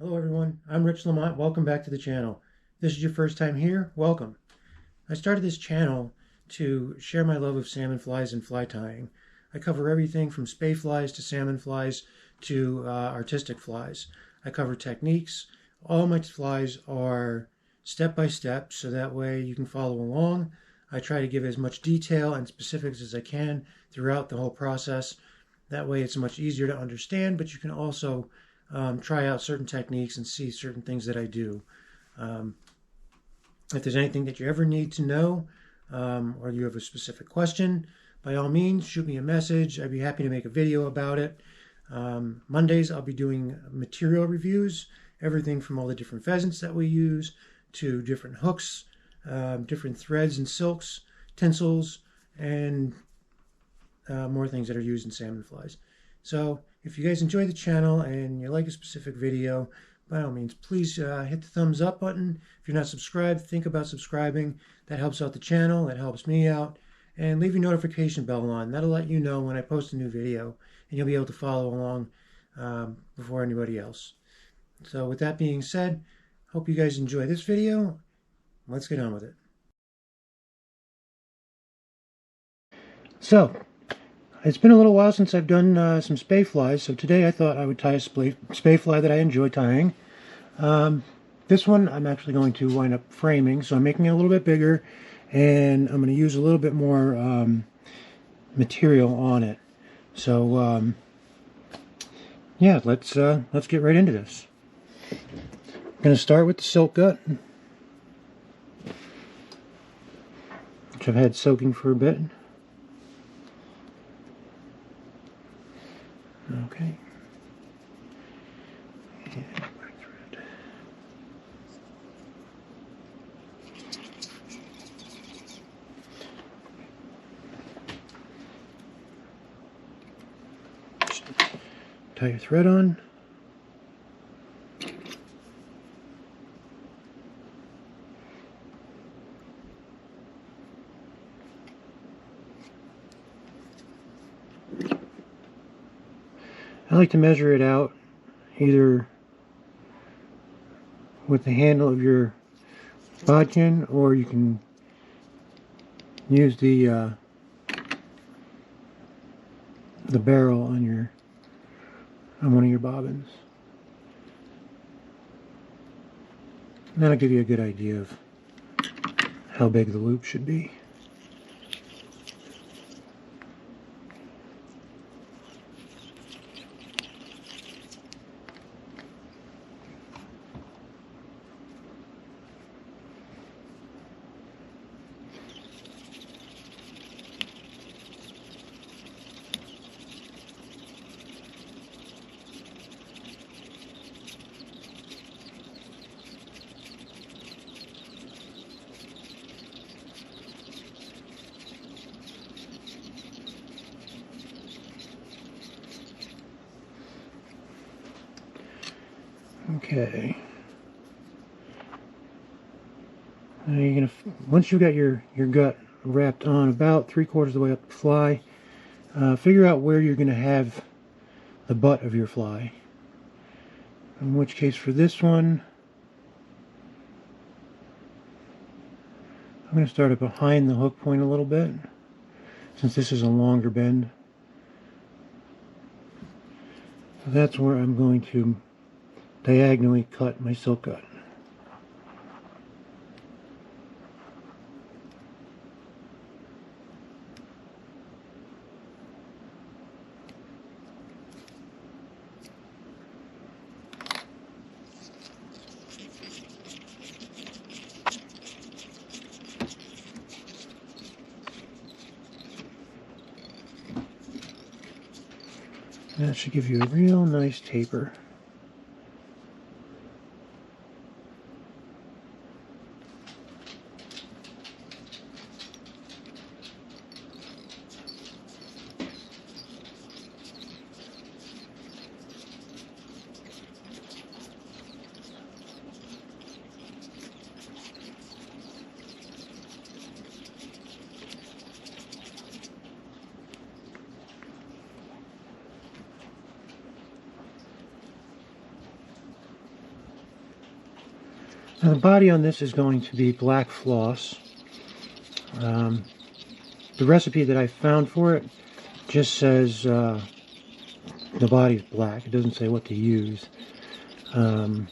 Hello everyone, I'm Rich Lamont. Welcome back to the channel. If this is your first time here, welcome. I started this channel to share my love of salmon flies and fly tying. I cover everything from spey flies to salmon flies to artistic flies. I cover techniques. All my flies are step by step, so that way you can follow along. I try to give as much detail and specifics as I can throughout the whole process. That way it's much easier to understand, but you can also try out certain techniques and see certain things that I do. If there's anything that you ever need to know, or you have a specific question, by all means, shoot me a message. I'd be happy to make a video about it. Mondays, I'll be doing material reviews, everything from all the different pheasants that we use to different hooks, different threads and silks, tinsels, and more things that are used in salmon flies. So if you guys enjoy the channel and you like a specific video, by all means, please hit the thumbs up button. If you're not subscribed, think about subscribing. That helps out the channel, that helps me out. And leave your notification bell on. That'll let you know when I post a new video, and you'll be able to follow along before anybody else. So with that being said, hope you guys enjoy this video. Let's get on with it. So, it's been a little while since I've done some spey flies, so today I thought I would tie a spey fly that I enjoy tying. This one I'm actually going to wind up framing, so I'm making it a little bit bigger, and I'm going to use a little bit more material on it. So yeah, let's get right into this. I'm going to start with the silk gut, which I've had soaking for a bit. Okay. And black thread. Just tie your thread on. I like to measure it out either with the handle of your bodkin, or you can use the barrel on one of your bobbins. And that'll give you a good idea of how big the loop should be. Okay. Now you're gonna, once you got your gut wrapped on about 3/4 of the way up the fly, figure out where you're gonna have the butt of your fly. In which case, for this one, I'm gonna start it behind the hook point a little bit, since this is a longer bend. So that's where I'm going to diagonally cut my silk gut. That should give you a real nice taper. Now the body on this is going to be black floss. The recipe that I found for it just says the body's black. It doesn't say what to use. I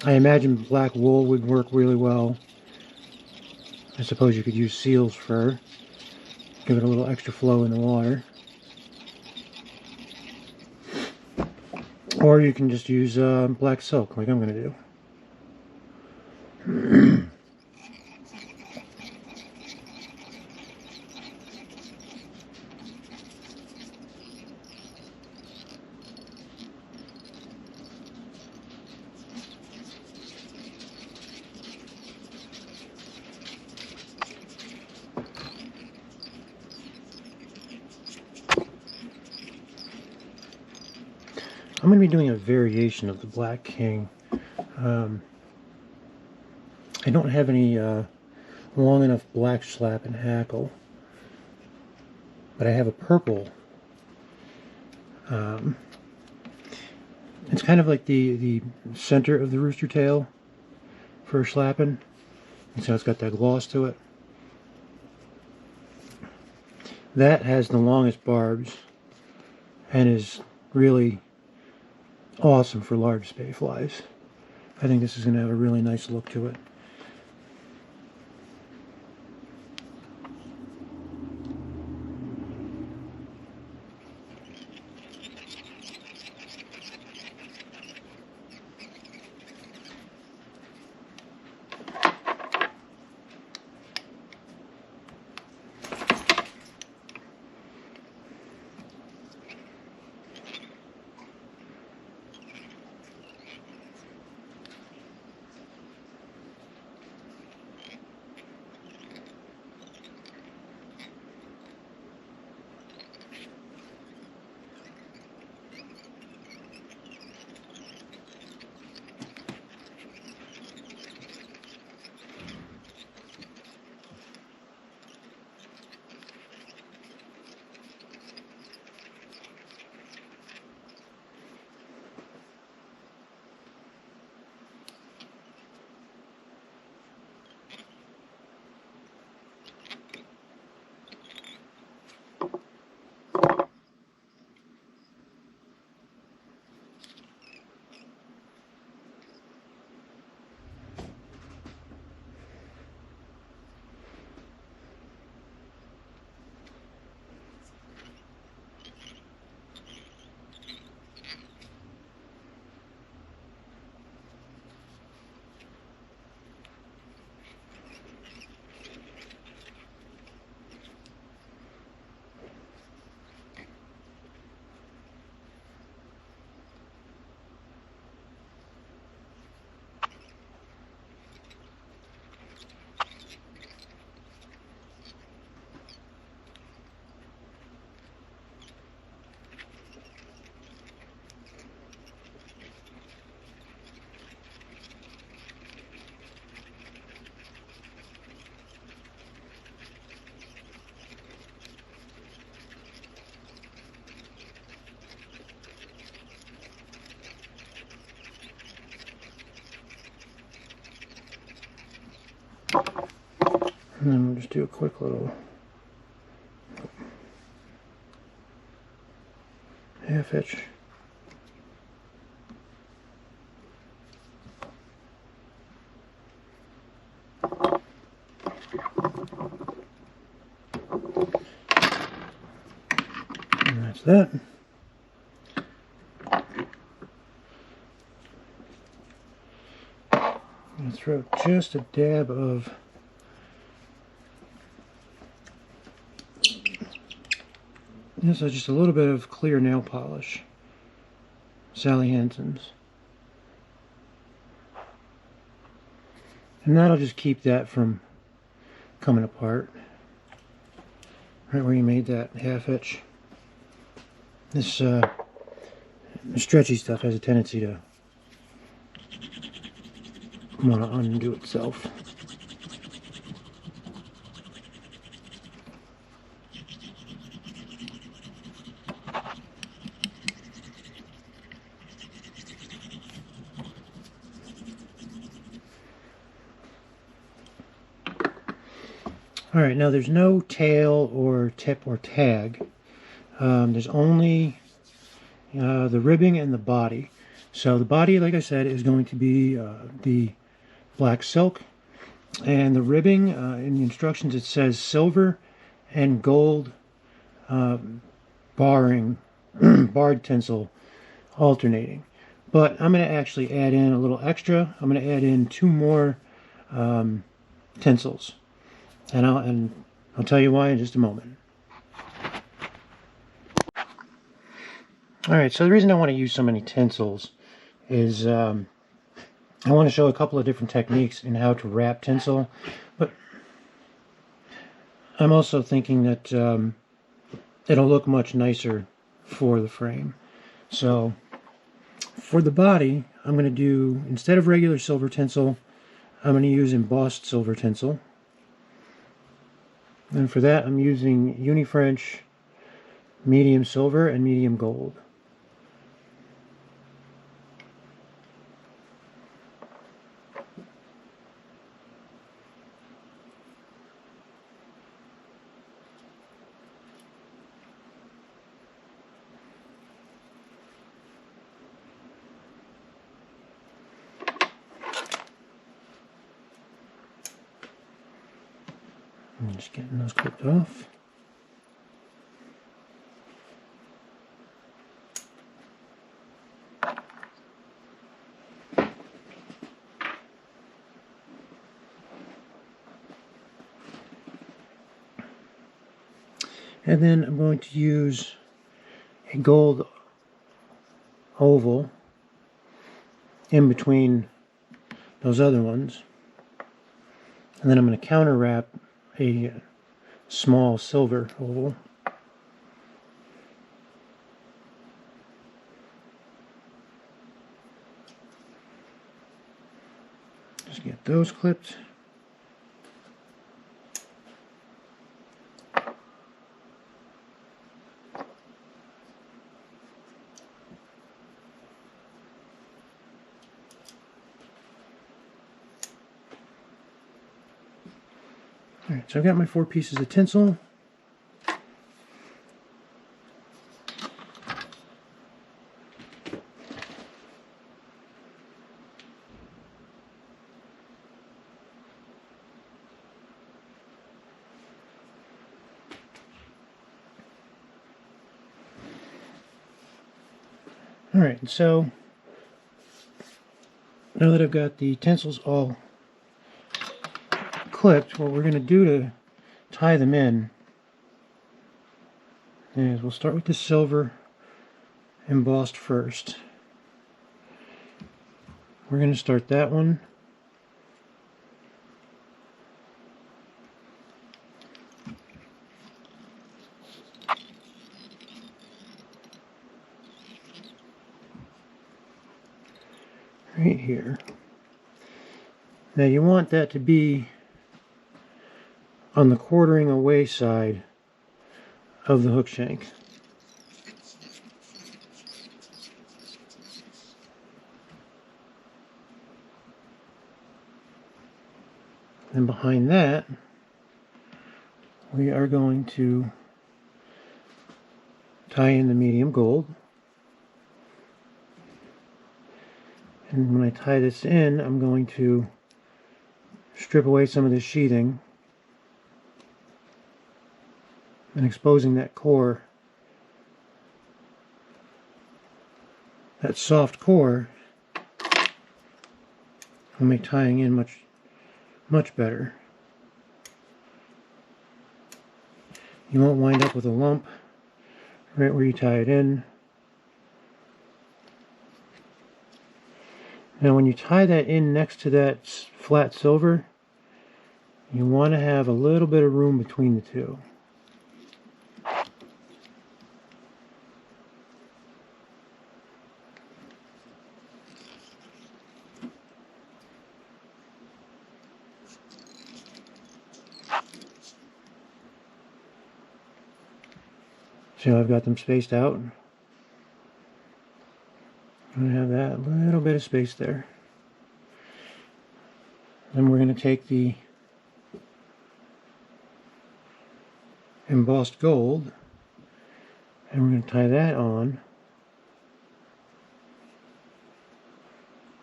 imagine black wool would work really well. I suppose you could use seal's fur. Give it a little extra flow in the water. Or you can just use black silk like I'm going to do. I'm going to be doing a variation of the Black King. I don't have any long enough black slap and hackle, but I have a purple. It's kind of like the center of the rooster tail for slapping, and so it's got that gloss to it. That has the longest barbs and is really awesome for large spey flies. I think this is going to have a really nice look to it. And then we'll just do a quick little half hitch. And that's that. I'm going to throw just a dab of this is just a little bit of clear nail polish, Sally Hansen's, and that'll just keep that from coming apart right where you made that half hitch. This stretchy stuff has a tendency to want to undo itself. Alright, now there's no tail or tip or tag. There's only the ribbing and the body. So the body, like I said, is going to be the black silk. And the ribbing, in the instructions it says silver and gold barring, barred tinsel alternating. But I'm going to actually add in a little extra. I'm going to add in 2 more tinsels. And I'll tell you why in just a moment. Alright, so the reason I want to use so many tinsels is I want to show a couple of different techniques in how to wrap tinsel, but I'm also thinking that it'll look much nicer for the frame. So for the body, I'm going to do, instead of regular silver tinsel, I'm going to use embossed silver tinsel. And for that, I'm using Uni-French medium silver and medium gold. I'm just getting those clipped off. And then I'm going to use a gold oval in between those other ones. And then I'm going to counter wrap a small silver oval. Just get those clipped. Alright, so I've got my 4 pieces of tinsel. Alright, so now that I've got the tinsels all clipped, what we're going to do to tie them in is we'll start with the silver embossed first. We're going to start that one. Right here. Now you want that to be on the quartering away side of the hook shank. And behind that, we are going to tie in the medium gold. And when I tie this in, I'm going to strip away some of the sheathing and exposing that core, that soft core, will make tying in much better. You won't wind up with a lump right where you tie it in. Now when you tie that in next to that flat silver, you want to have a little bit of room between the two. So I've got them spaced out. I'm going to have that little bit of space there. Then we're going to take the embossed gold, and we're going to tie that on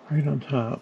right on top.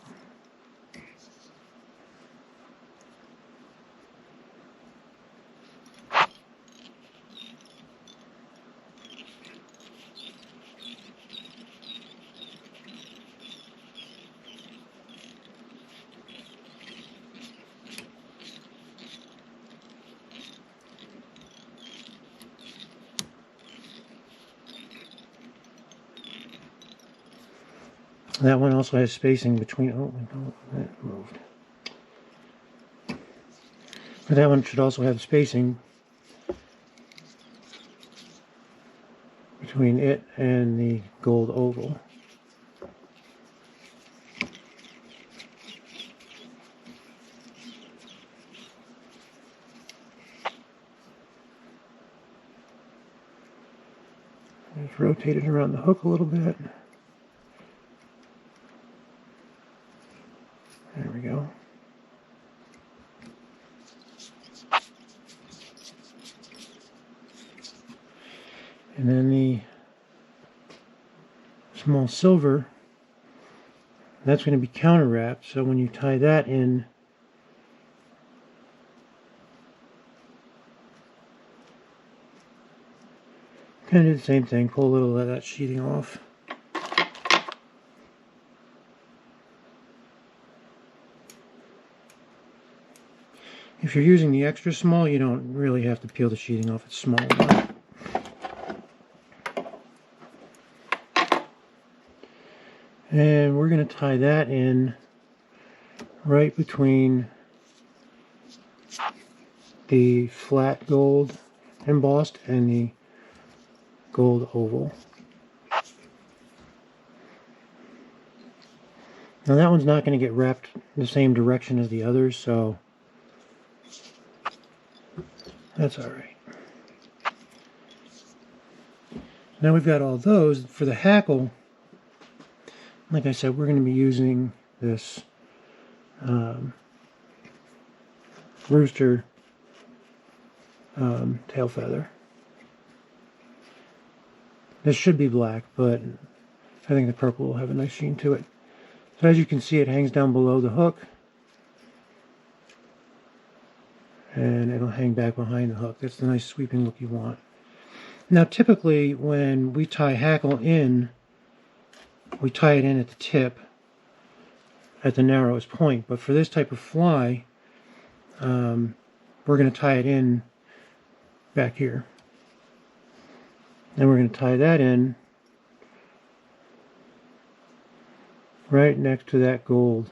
That one also has spacing between, oh, no, that moved. But that one should also have spacing between it and the gold oval. Just rotate it around the hook a little bit. There we go. And then the small silver, that's going to be counter wrapped, so when you tie that in, kind of do the same thing, pull a little of that sheeting off. If you're using the extra small, you don't really have to peel the sheeting off, it's small enough. And we're going to tie that in right between the flat gold embossed and the gold oval. Now that one's not going to get wrapped the same direction as the others, so that's alright. Now we've got all those. For the hackle, like I said, we're going to be using this rooster tail feather. This should be black, but I think the purple will have a nice sheen to it. So as you can see, it hangs down below the hook, and it'll hang back behind the hook. That's the nice sweeping look you want. Now typically when we tie hackle in, we tie it in at the tip, at the narrowest point. But for this type of fly, we're going to tie it in back here. Then we're going to tie that in right next to that gold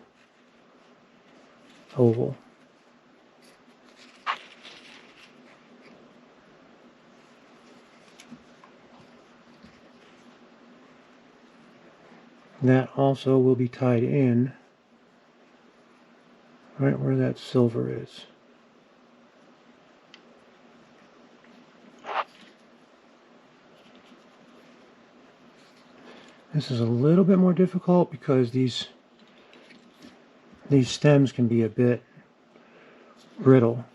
oval. That also will be tied in right where that silver is. This is a little bit more difficult because these stems can be a bit brittle.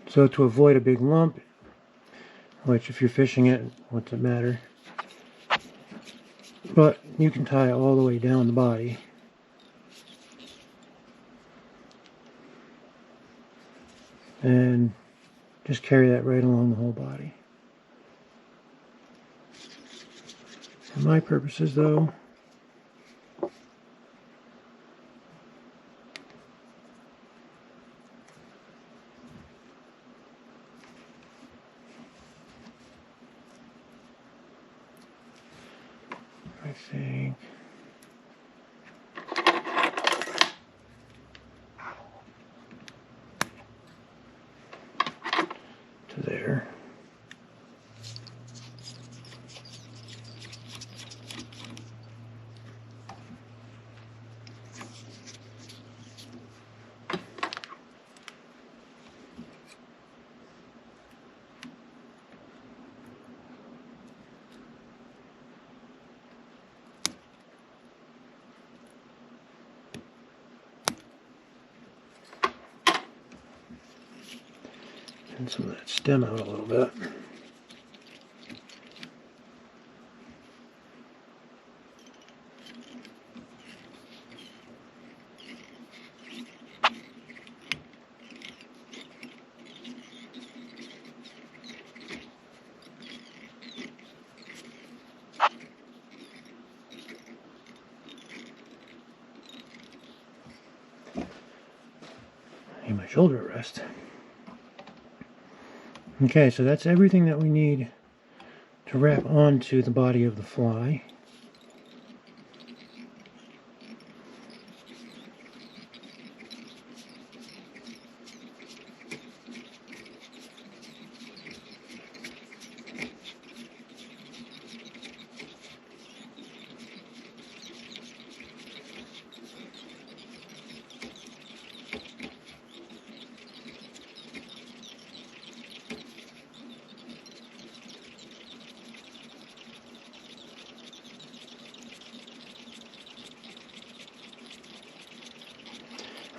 So to avoid a big lump, which if you're fishing it, what's it matter? But you can tie it all the way down the body. And just carry that right along the whole body. For my purposes though, I think to there. And some of that stem out a little bit. My shoulder rest. Okay, so that's everything that we need to wrap onto the body of the fly.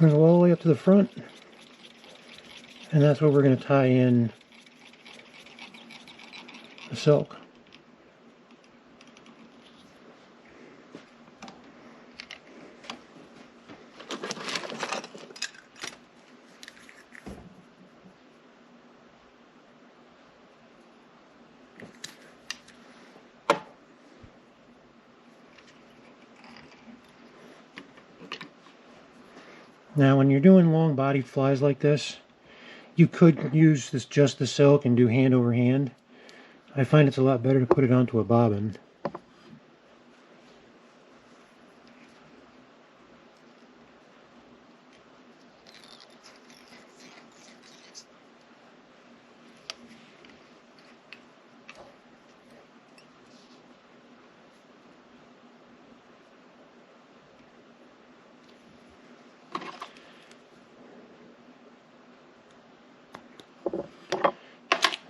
We're going to go all the way up to the front, and that's where we're going to tie in the silk. Now, when you're doing long bodied flies like this, you could use just the silk and do hand over hand. I find it's a lot better to put it onto a bobbin.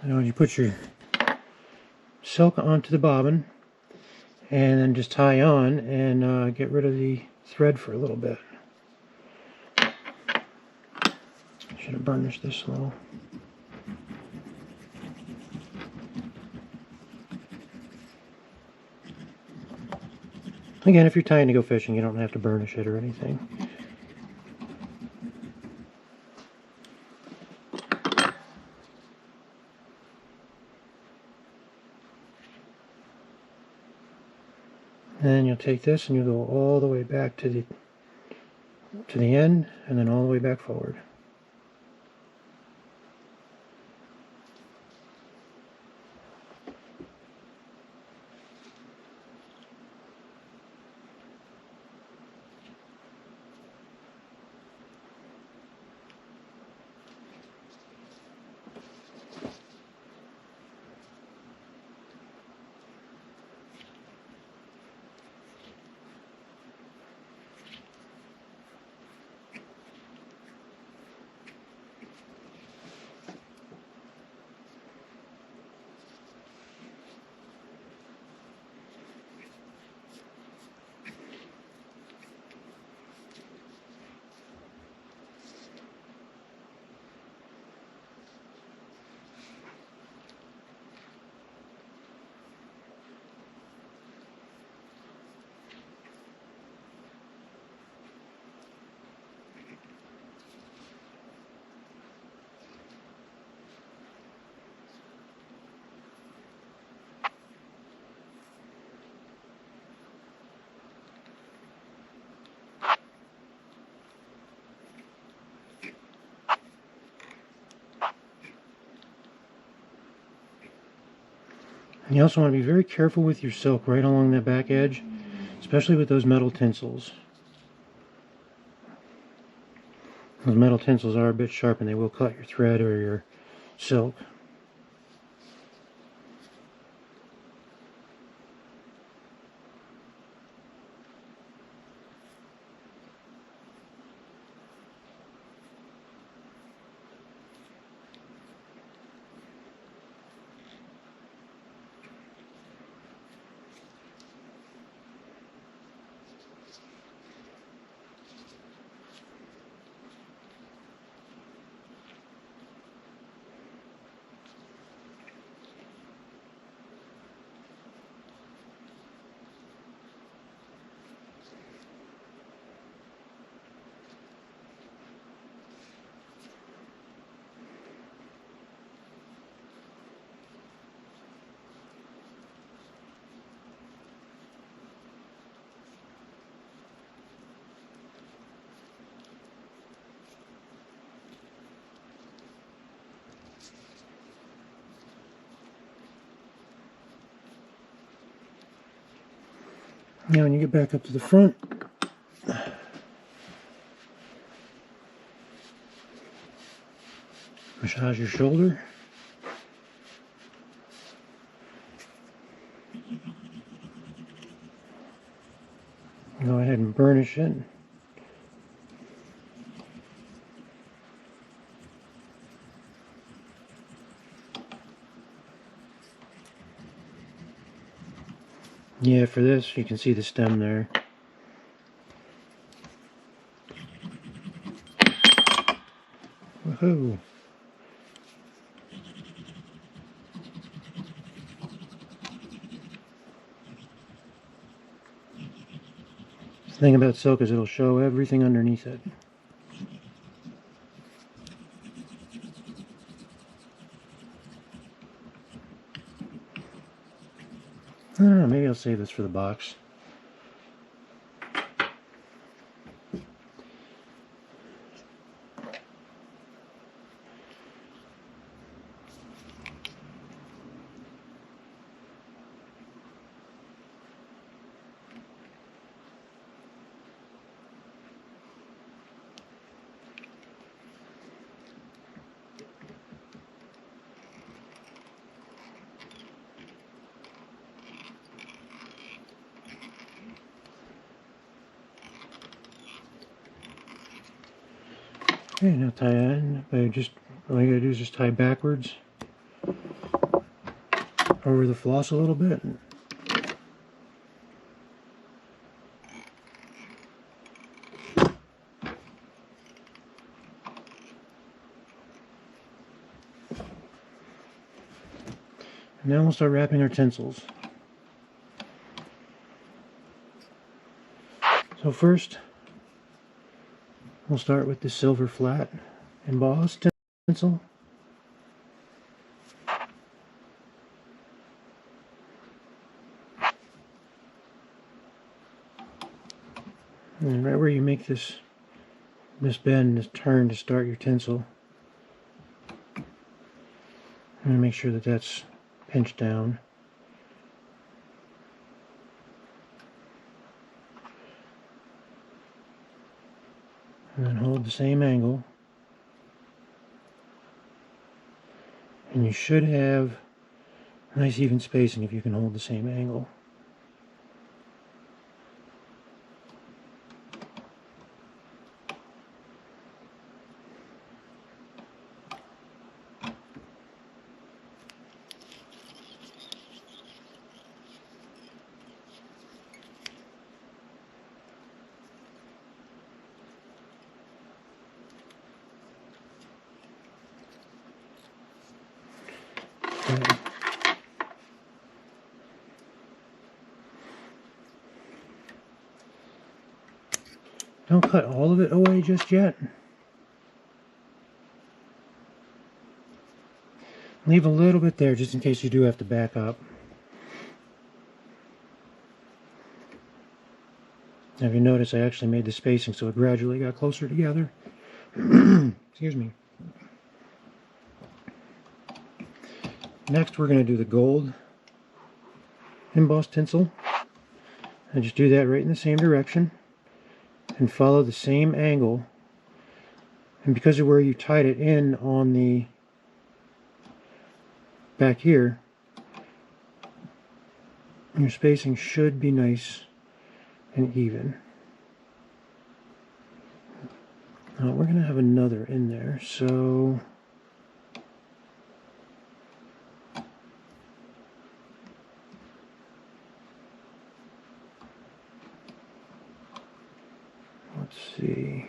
Now you put your silk onto the bobbin and then just tie on and get rid of the thread for a little bit. Should have burnished this a little. Again, if you're tying to go fishing, you don't have to burnish it or anything. Then you'll take this and you'll go all the way back to the end, and then all the way back forward. And you also want to be very careful with your silk right along that back edge, especially with those metal tinsels. Those metal tinsels are a bit sharp and they will cut your thread or your silk. Now when you get back up to the front, massage your shoulder. Go ahead and burnish it. Yeah, for this, you can see the stem there. Woohoo! The thing about silk is it'll show everything underneath it. I don't know, maybe I'll save this for the box. Okay, now tie in. All you gotta do is just tie backwards over the floss a little bit. And now we'll start wrapping our tinsels. So first, we'll start with the silver flat embossed tinsel. And right where you make this bend, this turn to start your tinsel, and make sure that that's pinched down. And then hold the same angle. And you should have nice even spacing if you can hold the same angle. Okay. Don't cut all of it away just yet. Leave a little bit there just in case you do have to back up. Now if you notice, I actually made the spacing so it gradually got closer together. Excuse me. Next we're going to do the gold embossed tinsel. And just do that right in the same direction. And follow the same angle. And because of where you tied it in on the back here, your spacing should be nice and even. Now we're going to have another in there, so let's see.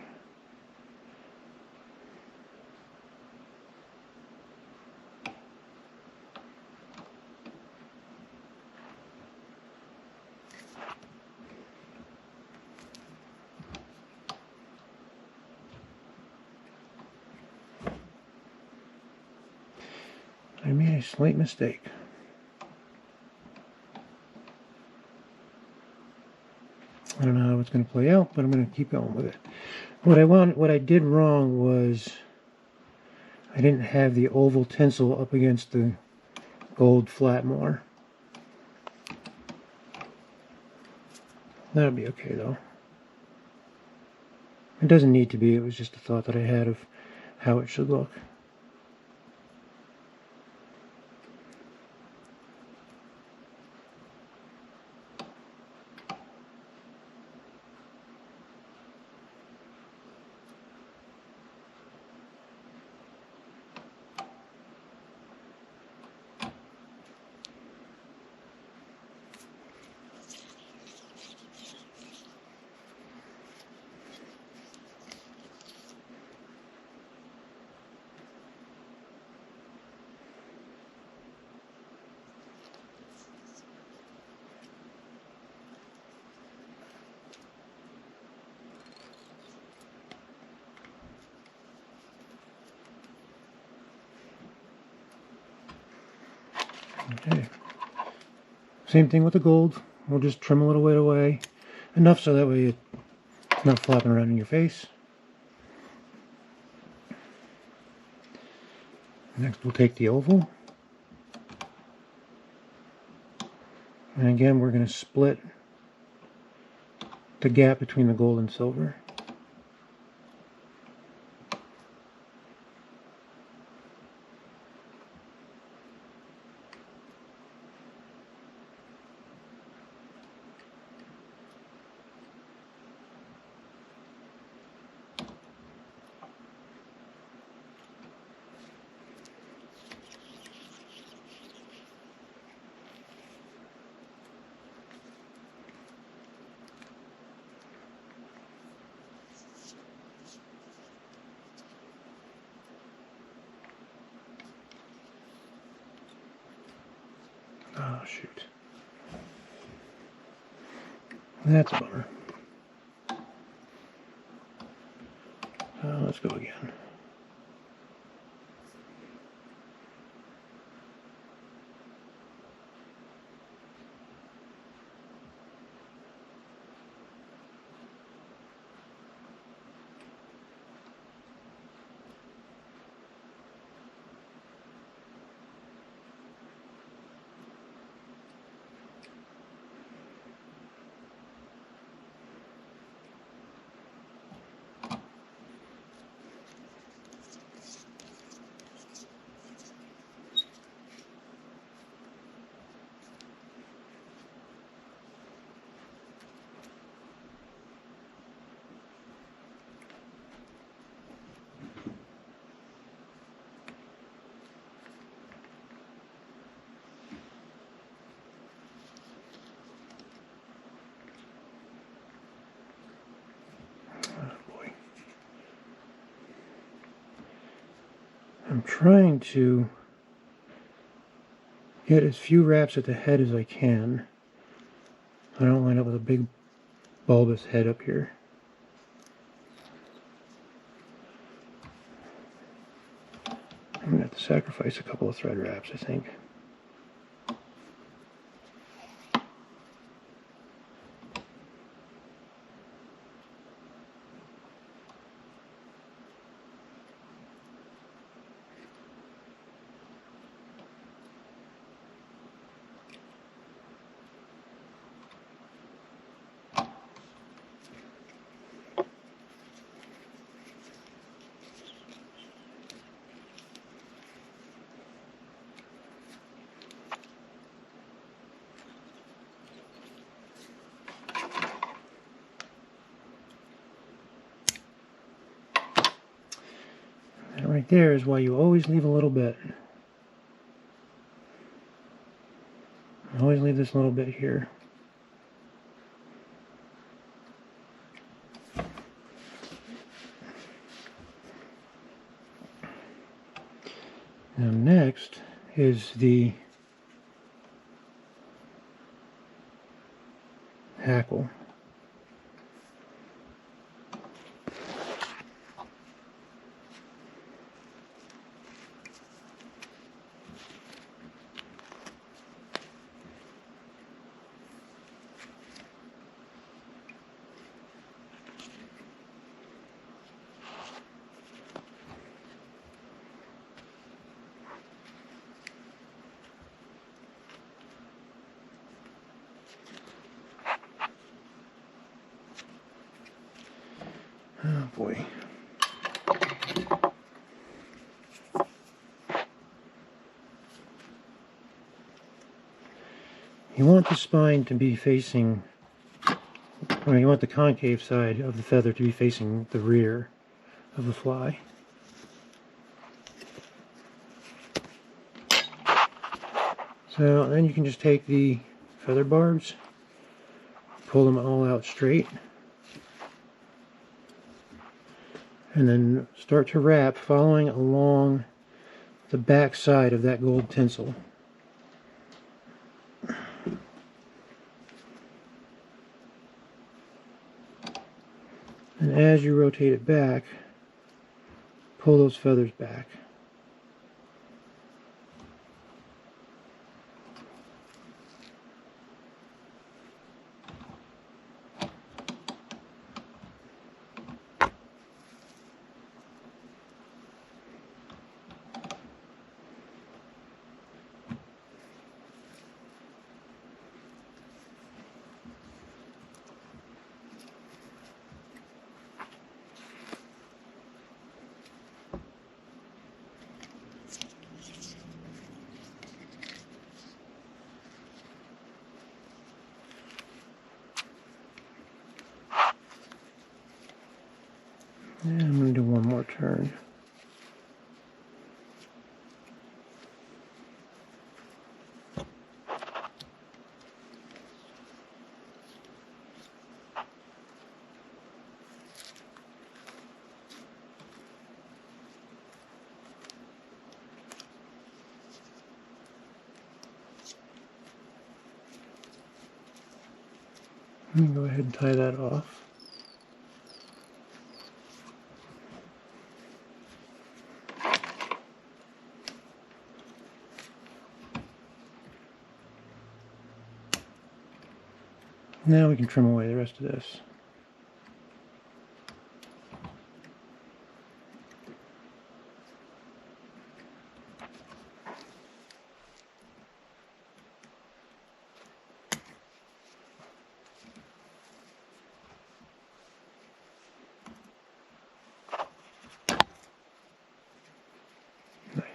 I made a slight mistake. I don't know how it's going to play out, but I'm going to keep going with it. What I did wrong was I didn't have the oval tinsel up against the gold flat more. That'll be okay though. It doesn't need to be, it was just a thought that I had of how it should look. Okay. Same thing with the gold. We'll just trim a little bit away. Enough so that way it's not flopping around in your face. Next we'll take the oval. And again we're going to split the gap between the gold and silver. Oh, shoot. That's a bummer. Let's go again. I'm trying to get as few wraps at the head as I can. I don't wind up with a big bulbous head up here. I'm going to have to sacrifice a couple of thread wraps, I think. And right there is why you always leave a little bit. Always leave this little bit here. Now next is the hackle. Oh boy. You want the spine to be facing, or you want the concave side of the feather to be facing the rear of the fly. So then you can just take the feather barbs, pull them all out straight, and then start to wrap following along the back side of that gold tinsel. And as you rotate it back, pull those feathers back. And I'm going to do one more turn. Let me go ahead and tie that off. Now we can trim away the rest of this. Nice.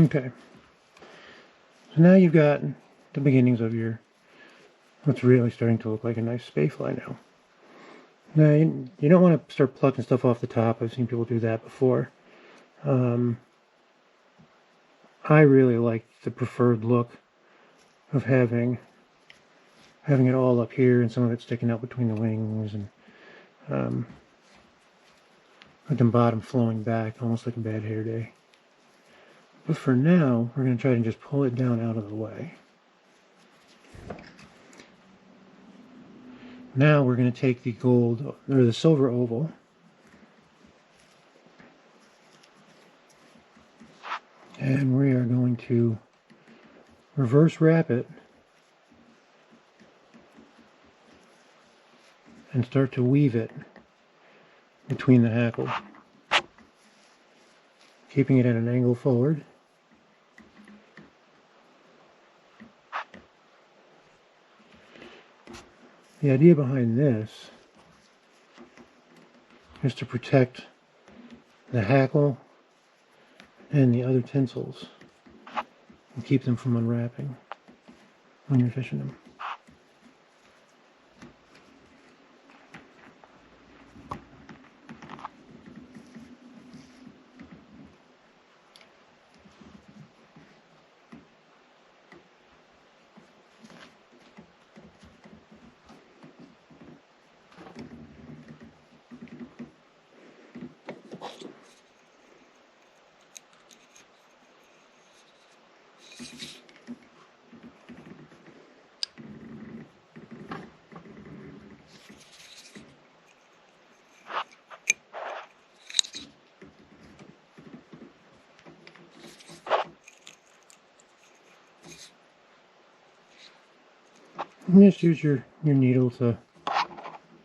Okay, so now you've got the beginnings of your, what's really starting to look like a nice spey fly now. Now, you don't want to start plucking stuff off the top. I've seen people do that before. I really like the preferred look of having it all up here and some of it sticking out between the wings, and with the bottom flowing back, almost like a bad hair day. But for now, we're going to try to just pull it down out of the way. Now we're going to take the gold, or the silver oval, and we are going to reverse wrap it and start to weave it between the hackle, keeping it at an angle forward. The idea behind this is to protect the hackle and the other tinsels and keep them from unwrapping when you're fishing them. And just use your needle to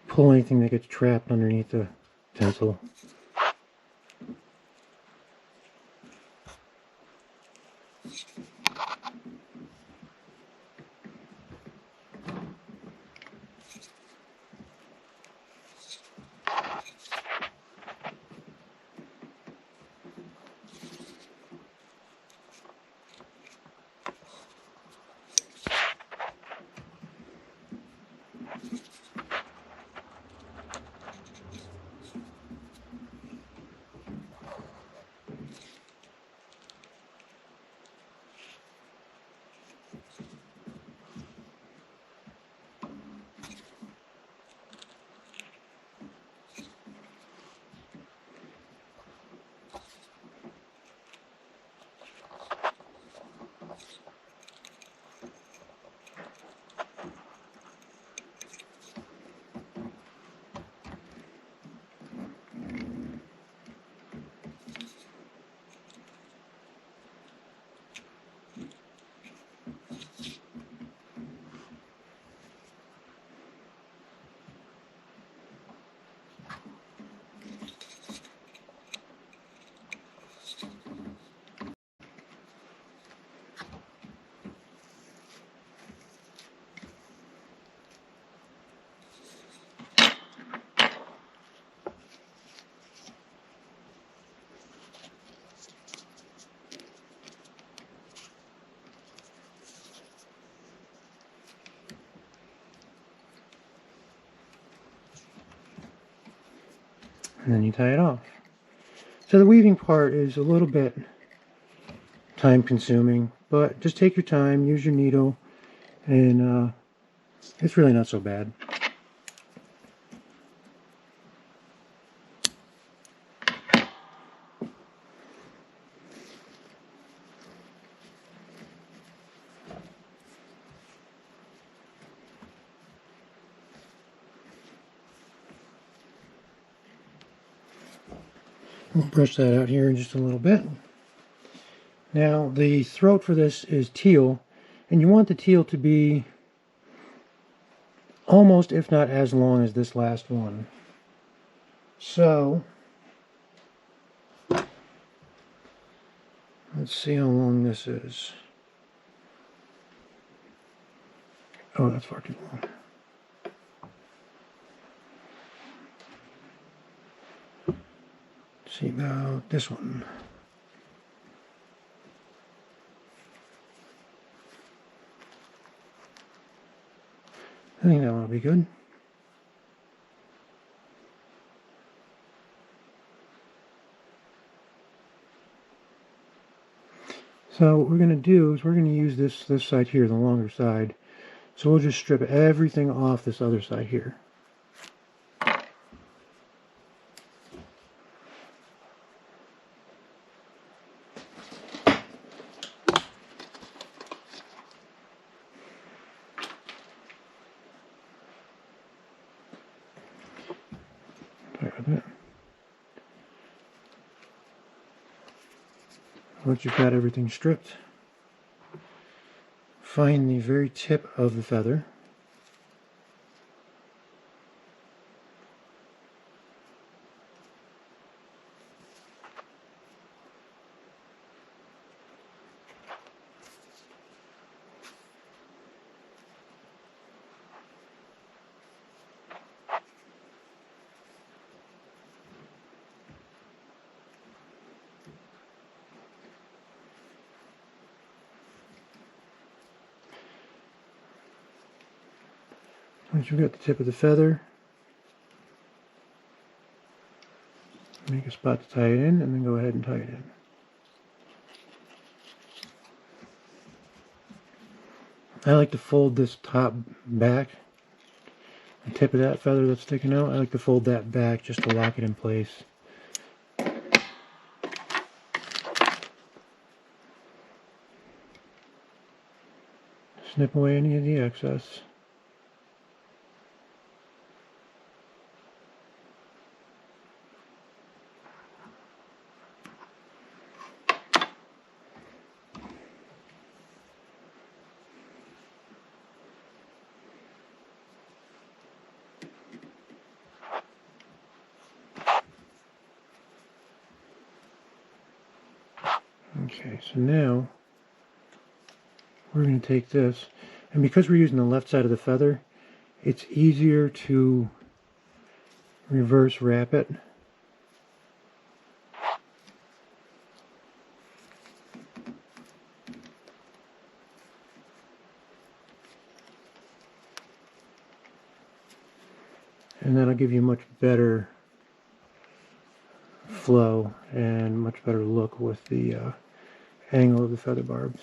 pull anything that gets trapped underneath the tinsel. And then you tie it off. So the weaving part is a little bit time consuming, but just take your time, use your needle, and it's really not so bad. We'll brush that out here in just a little bit. Now the throat for this is teal, and you want the teal to be almost, if not as long as this last one. So let's see how long this is. Oh, that's far too long. Let's see about this one. I think that one will be good. So what we're going to do is we're going to use this side here, the longer side. So we'll just strip everything off this other side here. Sorry about that. Once you've got everything stripped, find the very tip of the feather. Once you've got the tip of the feather, make a spot to tie it in, and then go ahead and tie it in. I like to fold this top back, the tip of that feather that's sticking out, I like to fold that back just to lock it in place. Snip away any of the excess. Okay, so now we're going to take this, and because we're using the left side of the feather, it's easier to reverse wrap it. And that'll give you much better flow and much better look with the angle of the feather barbs.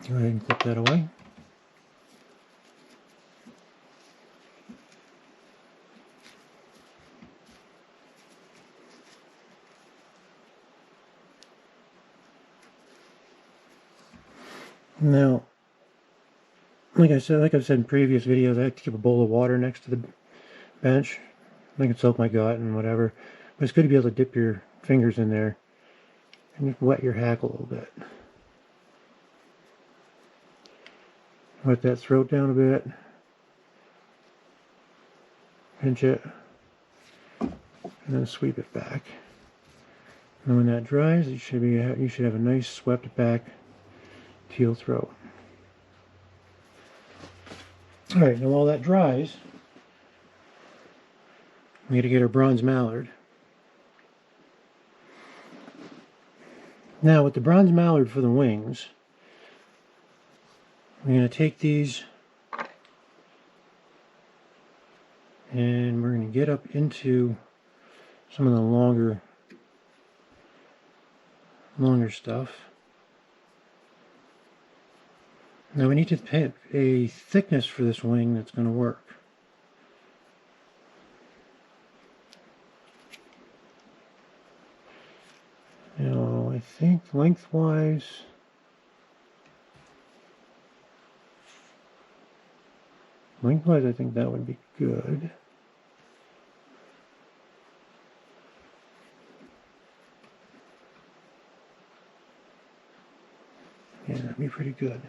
Go ahead and clip that away. Now, like I've said in previous videos, I like to keep a bowl of water next to the bench. I can soak my gut and whatever, but it's good to be able to dip your fingers in there and just wet your hackle a little bit. Wet that throat down a bit. Pinch it, and then sweep it back. And when that dries, you should have a nice swept back teal throat. All right, now while that dries, we need to get our bronze mallard. Now with the bronze mallard for the wings, we're going to take these and we're going to get up into some of the longer stuff. Now we need to pick a thickness for this wing that's going to work. Now I think lengthwise, I think that would be good. Yeah, that'd be pretty good.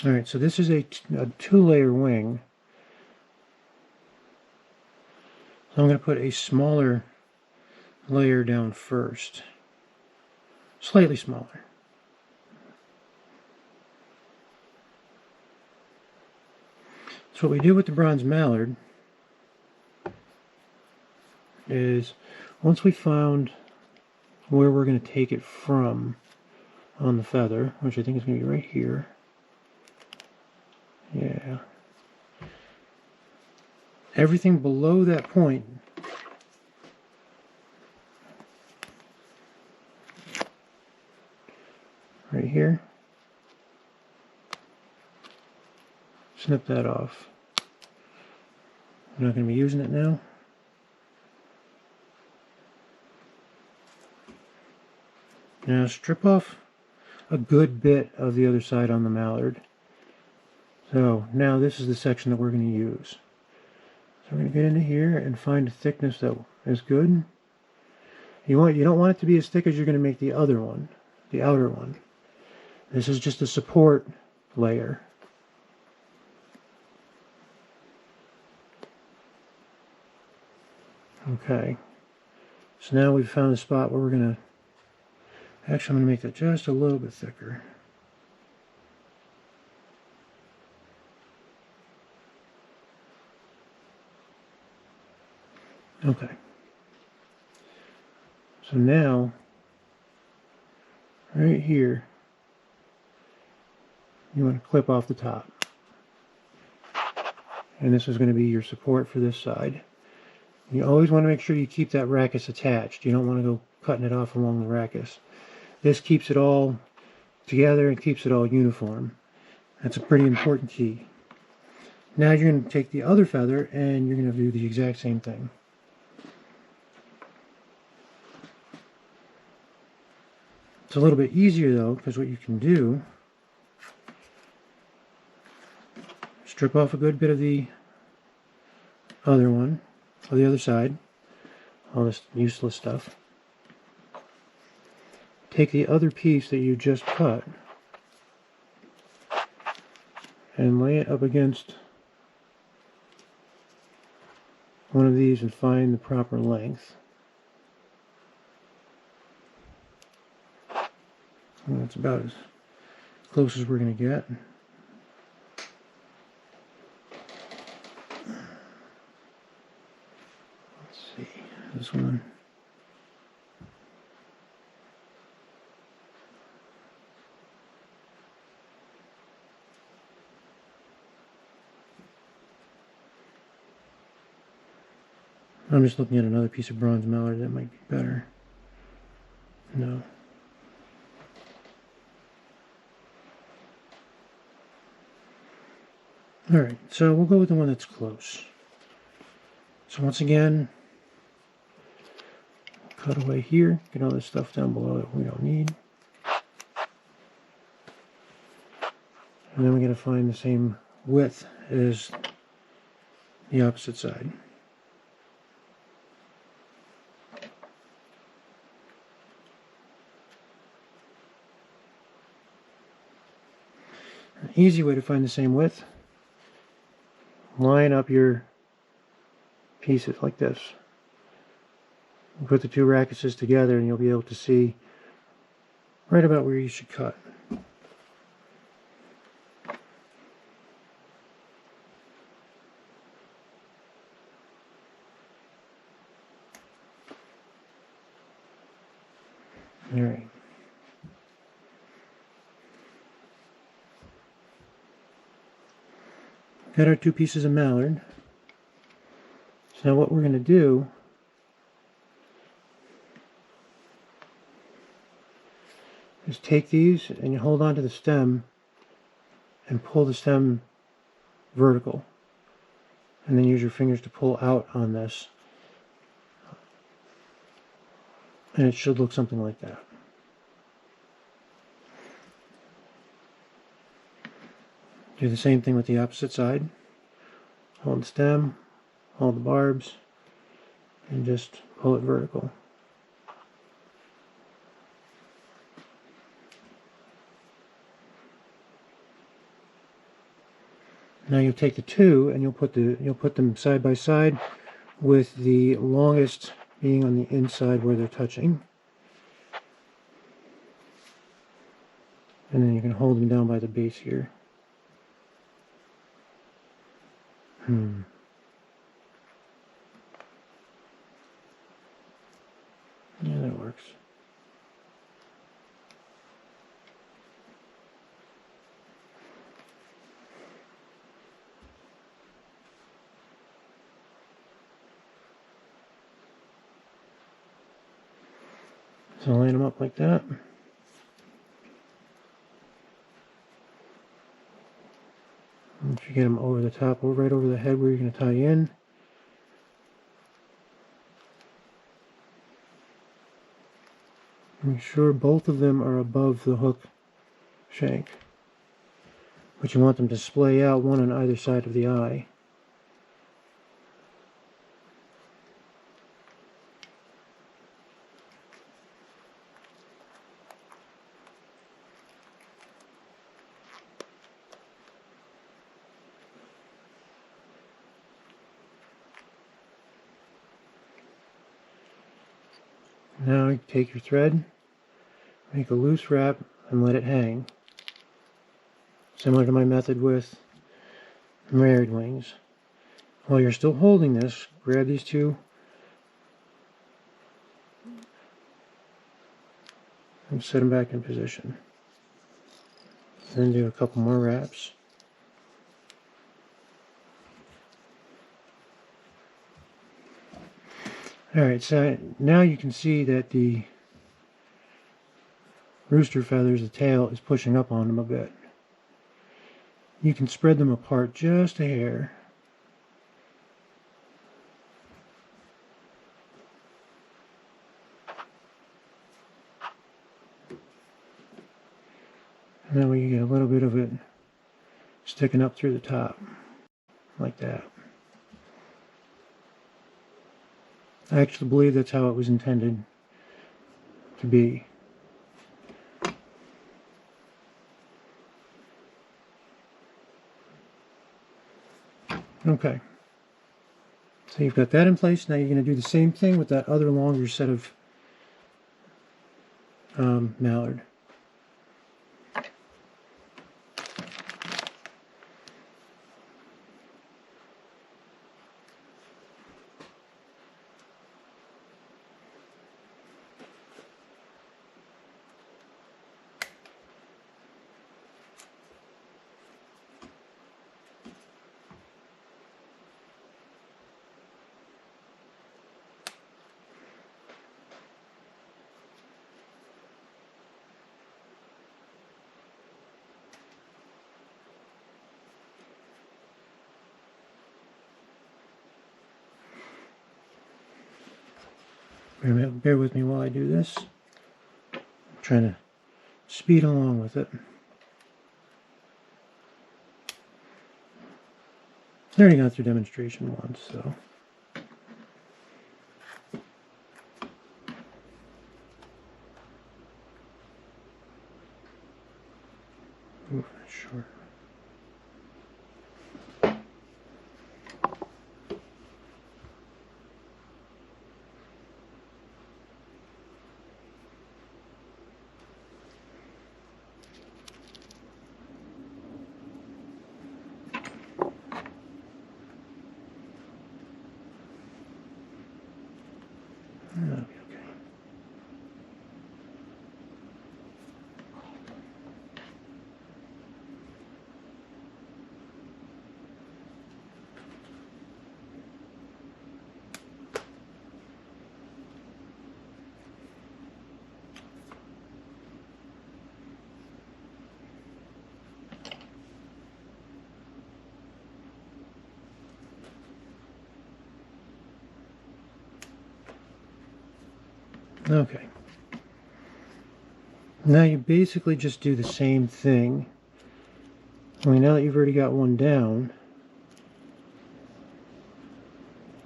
All right, so this is a two-layer wing. So I'm going to put a smaller layer down first, slightly smaller. So what we do with the bronze mallard is, once we found where we're going to take it from on the feather, which I think is going to be right here. Yeah. Everything below that point right here, snip that off. I'm not going to be using it now. Now strip off a good bit of the other side on the mallard. So now this is the section that we're going to use. So we're going to get into here and find a thickness that is good. You don't want it to be as thick as you're going to make the other one, the outer one. This is just a support layer. Okay. So now we've found a spot where we're going to, actually I'm going to make that just a little bit thicker. Okay. So now, right here, you want to clip off the top. And this is going to be your support for this side. You always want to make sure you keep that rachis attached. You don't want to go cutting it off along the rachis. This keeps it all together and keeps it all uniform. That's a pretty important key. Now you're going to take the other feather and you're going to do the exact same thing. It's a little bit easier though, because what you can do, strip off a good bit of the other one, or the other side, all this useless stuff. Take the other piece that you just cut and lay it up against one of these and find the proper length. And that's about as close as we're going to get. Let's see, this one. I'm just looking at another piece of bronze mallard that might be better. No. Alright, so we'll go with the one that's close. So once again, cut away here, get all this stuff down below that we don't need. And then we're going to find the same width as the opposite side. An easy way to find the same width, line up your pieces like this. Put the two rachises together and you'll be able to see right about where you should cut. Alright. Got our two pieces of mallard. So now what we're going to do is take these and you hold on to the stem and pull the stem vertical. And then use your fingers to pull out on this. And it should look something like that. Do the same thing with the opposite side. Hold the stem, hold the barbs, and just pull it vertical. Now you'll take the two and you'll put them side by side with the longest being on the inside where they're touching. And then you can hold them down by the base here. Yeah, that works. So line them up like that. And if you get them over the top, or right over the head where you're going to tie in. Make sure both of them are above the hook shank. But you want them to splay out, one on either side of the eye. Now you take your thread, make a loose wrap, and let it hang. Similar to my method with married wings. While you're still holding this, grab these two and set them back in position. Then do a couple more wraps. Alright, so now you can see that the rooster feathers, the tail, is pushing up on them a bit. You can spread them apart just a hair. And that way you get a little bit of it sticking up through the top, like that. I actually believe that's how it was intended to be. Okay. So you've got that in place. Now you're going to do the same thing with that other longer set of mallard. Bear with me while I do this. I'm trying to speed along with it. I already got through demonstration once, so. Ooh, that's short. That'll be okay. Okay. Now you basically just do the same thing. Only now that you've already got one down,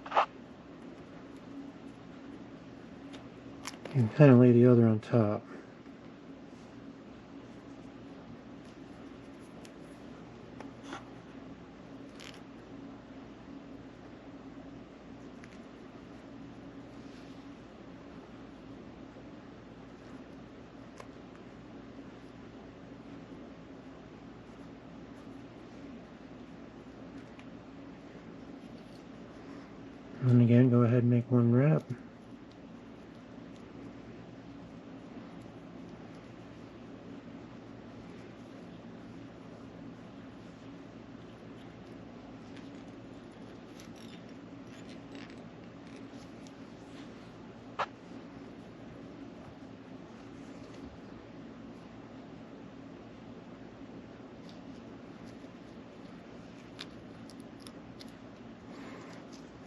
you can kind of lay the other on top. And again, go ahead and make one wrap.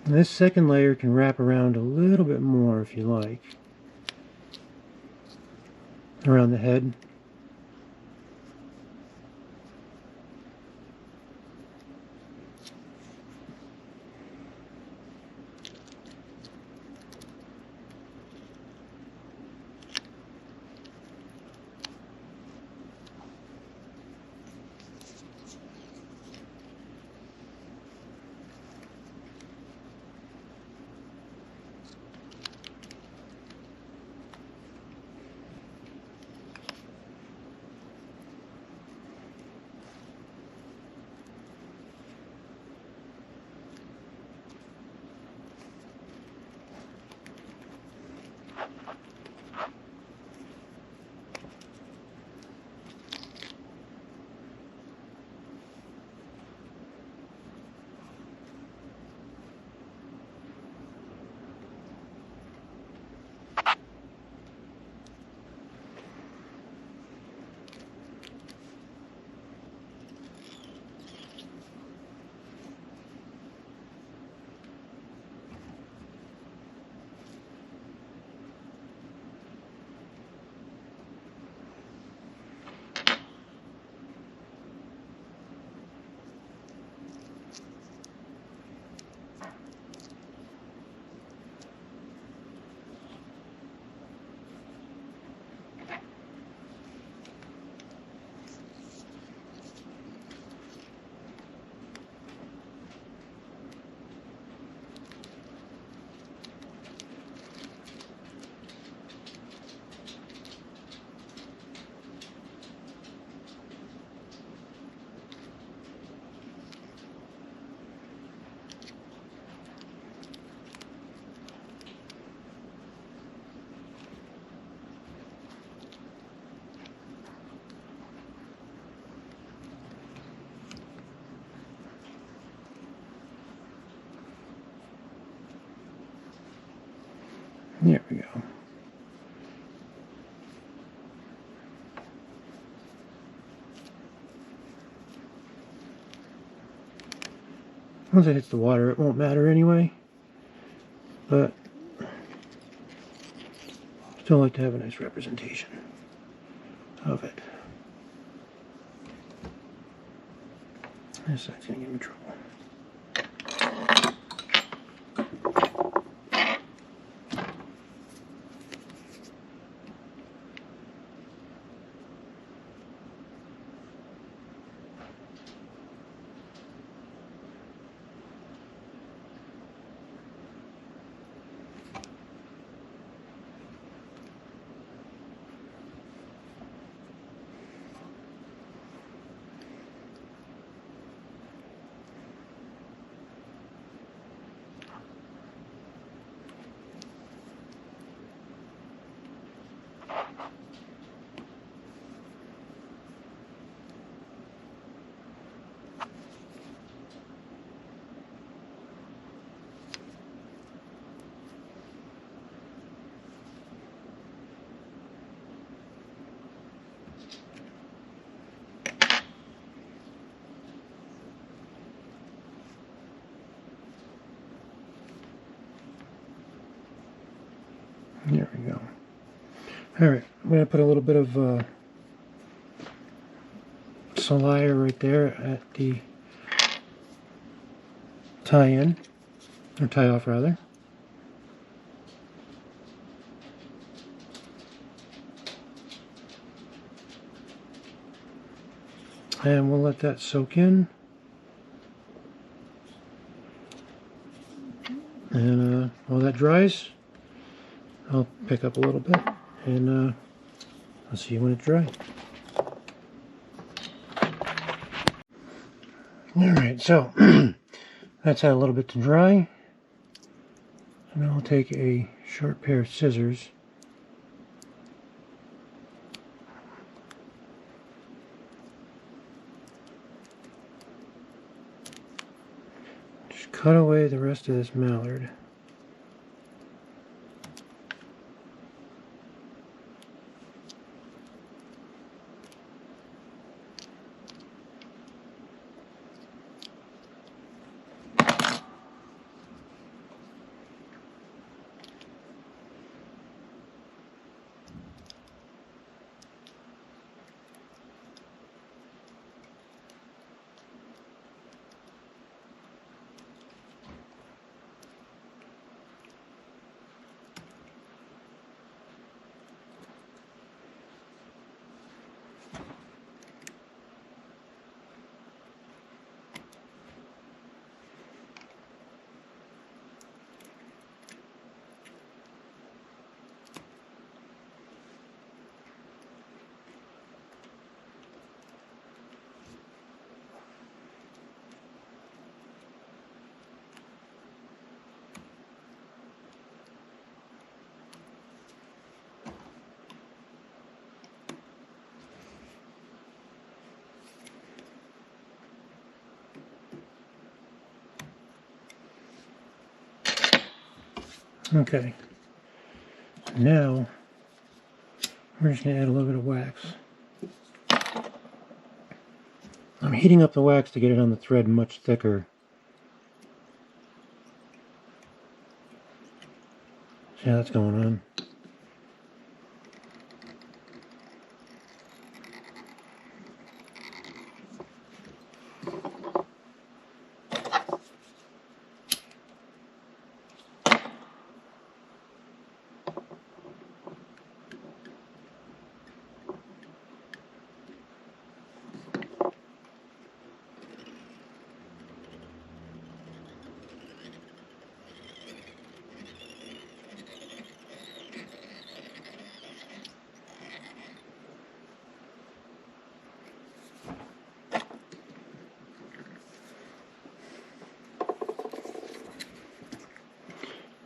And this second layer can wrap around a little bit more if you like, around the head. There we go. Once it hits the water, it won't matter anyway, but still like to have a nice representation of it. This side's gonna give me trouble. There we go. Alright, I'm going to put a little bit of Solaya right there at the tie-in, or tie-off rather. And we'll let that soak in. And while that dries, I'll pick up a little bit, and I'll see you when it's dry. Alright, so that's had a little bit to dry. So now I'll take a sharp pair of scissors. Just cut away the rest of this mallard. Okay, now we're just going to add a little bit of wax. I'm heating up the wax to get it on the thread much thicker. See how that's going on?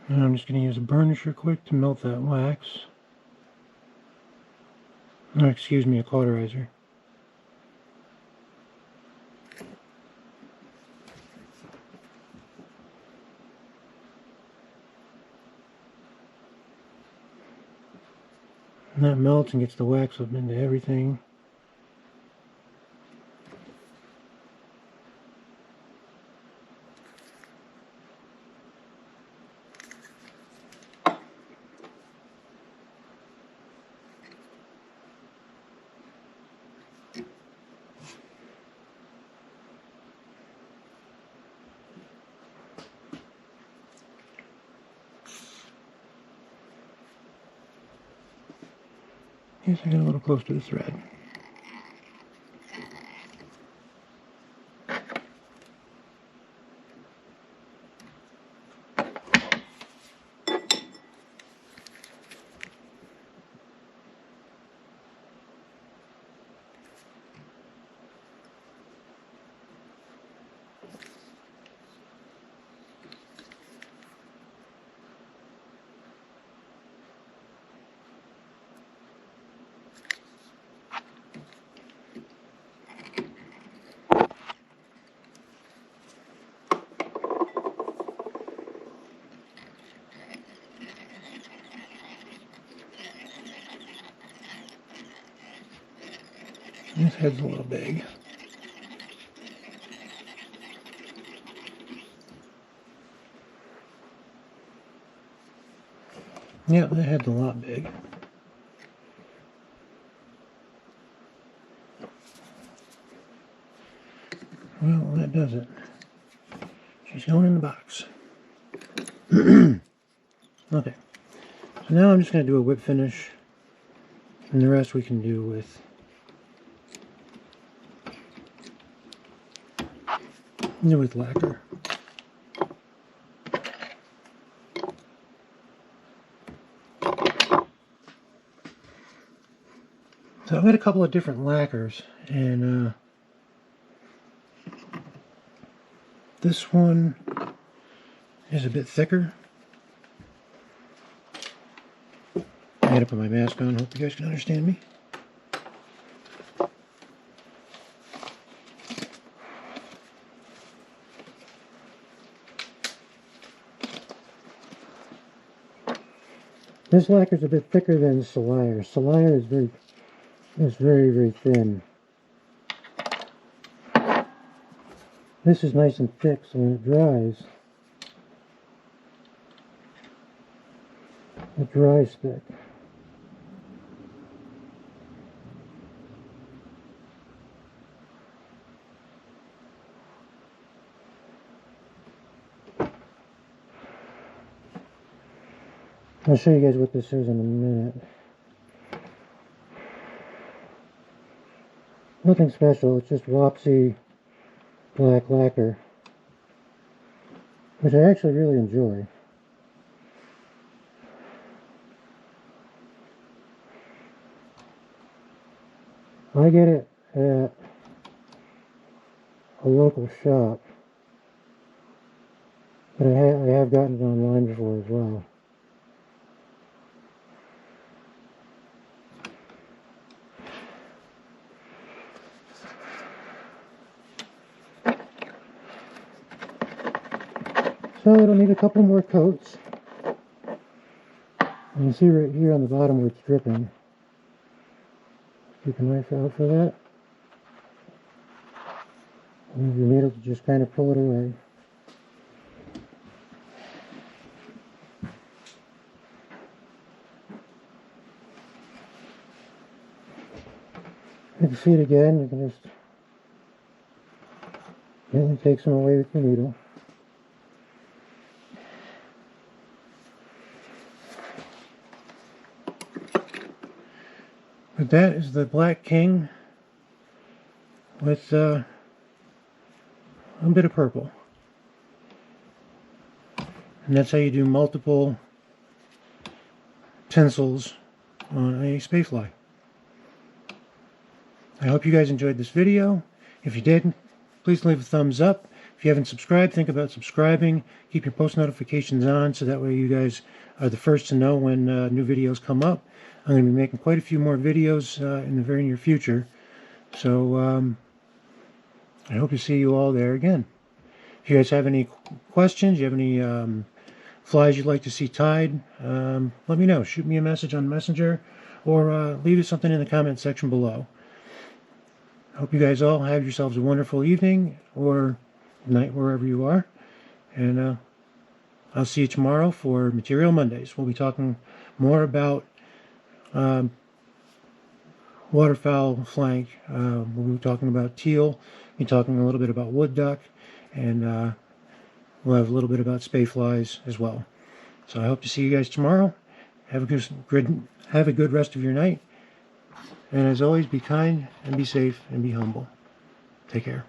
And I'm just going to use a burnisher quick to melt that wax. Oh, excuse me, a cauterizer. And that melts and gets the wax up into everything. Yes, I got a little close to the thread. This head's a little big. Yeah, that head's a lot big. Well, that does it. She's going in the box. Okay. So now I'm just going to do a whip finish. And the rest we can do with lacquer. So I've got a couple of different lacquers, and this one is a bit thicker. I gotta put my mask on, hope you guys can understand me. This lacquer is a bit thicker than Salire. Salire is very thin. This is nice and thick, so when it dries, it dries thick. I'll show you guys what this is in a minute. Nothing special, it's just Wapsi black lacquer, which I actually really enjoy. I get it at a local shop, but I have gotten it online before as well. So it'll need a couple more coats. You can see right here on the bottom where it's dripping. Keep a knife out for that. Use your needle to just kind of pull it away. You can see it again. You can just gently take some away with your needle. But that is the Black King with a bit of purple. And that's how you do multiple tinsels on a Spey fly. I hope you guys enjoyed this video. If you did, please leave a thumbs up. If you haven't subscribed, think about subscribing. Keep your post notifications on so that way you guys are the first to know when new videos come up. I'm going to be making quite a few more videos in the very near future. So I hope to see you all there again. If you guys have any questions, you have any flies you'd like to see tied, let me know. Shoot me a message on Messenger, or leave us something in the comment section below. I hope you guys all have yourselves a wonderful evening or night wherever you are. And I'll see you tomorrow for Material Mondays. We'll be talking more about waterfowl flank. We'll be talking about teal. We'll be talking a little bit about wood duck. And we'll have a little bit about spey flies as well. So I hope to see you guys tomorrow. Have a good rest of your night. And as always, be kind and be safe and be humble. Take care.